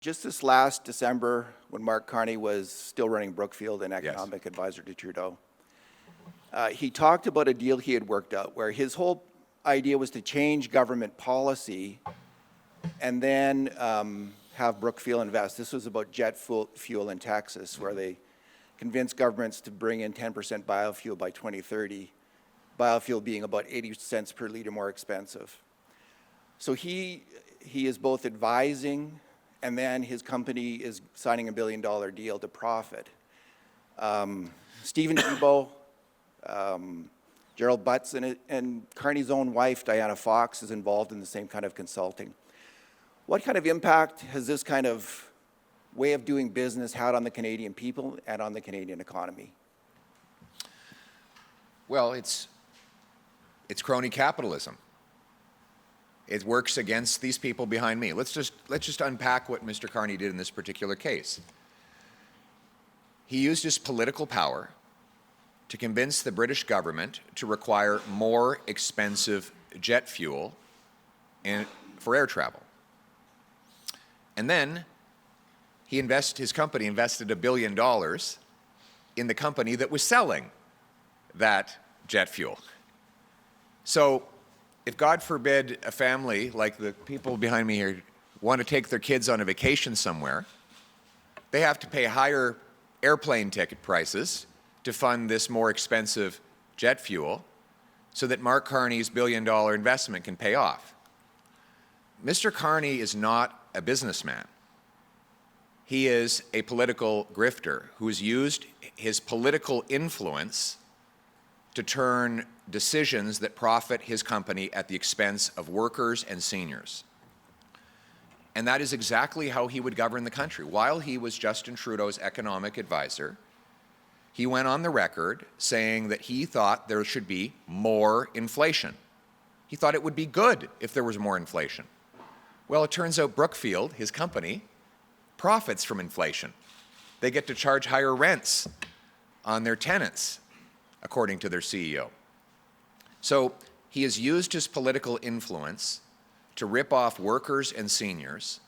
Just this last December, when Mark Carney was still running Brookfield and economic advisor to Trudeau, he talked about a deal he had worked out where his whole idea was to change government policy and then have Brookfield invest. This was about jet fuel in Texas, where they convinced governments to bring in 10% biofuel by 2030, biofuel being about 80 cents per liter more expensive. So he is both advising, and then his company is signing a $1 billion deal to profit. Stephen Debo, Gerald Butts, and Carney's own wife, Diana Fox, is involved in the same kind of consulting. What kind of impact has this kind of way of doing business had on the Canadian people and on the Canadian economy? Well, it's crony capitalism. It works against these people behind me. Let's just unpack what Mr. Carney did in this particular case. He used his political power to convince the British government to require more expensive jet fuel for air travel. And then his company invested $1 billion in the company that was selling that jet fuel. So if, God forbid, a family like the people behind me here want to take their kids on a vacation somewhere, they have to pay higher airplane ticket prices to fund this more expensive jet fuel so that Mark Carney's $1 billion investment can pay off. Mr. Carney is not a businessman. He is a political grifter who has used his political influence to turn decisions that profit his company at the expense of workers and seniors. And that is exactly how he would govern the country. While he was Justin Trudeau's economic advisor, he went on the record saying that he thought there should be more inflation. He thought it would be good if there was more inflation. Well, it turns out Brookfield, his company, profits from inflation. They get to charge higher rents on their tenants, according to their CEO. So he has used his political influence to rip off workers and seniors,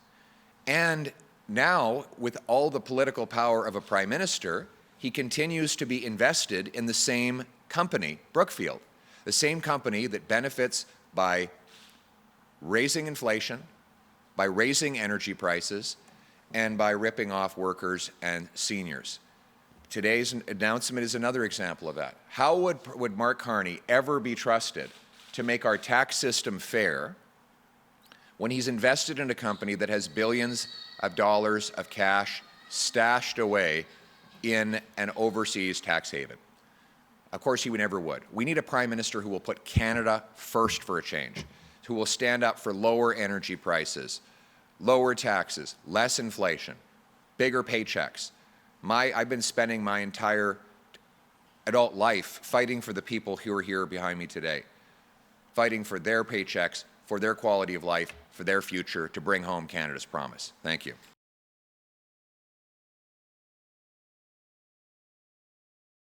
and now, with all the political power of a prime minister, he continues to be invested in the same company, Brookfield, the same company that benefits by raising inflation, by raising energy prices, and by ripping off workers and seniors. Today's announcement is another example of that. How would Mark Carney ever be trusted to make our tax system fair when he's invested in a company that has billions of dollars of cash stashed away in an overseas tax haven? Of course, he never would. We need a prime minister who will put Canada first for a change, who will stand up for lower energy prices, lower taxes, less inflation, bigger paychecks. I've been spending my entire adult life fighting for the people who are here behind me today, fighting for their paychecks, for their quality of life, for their future, to bring home Canada's promise. Thank you.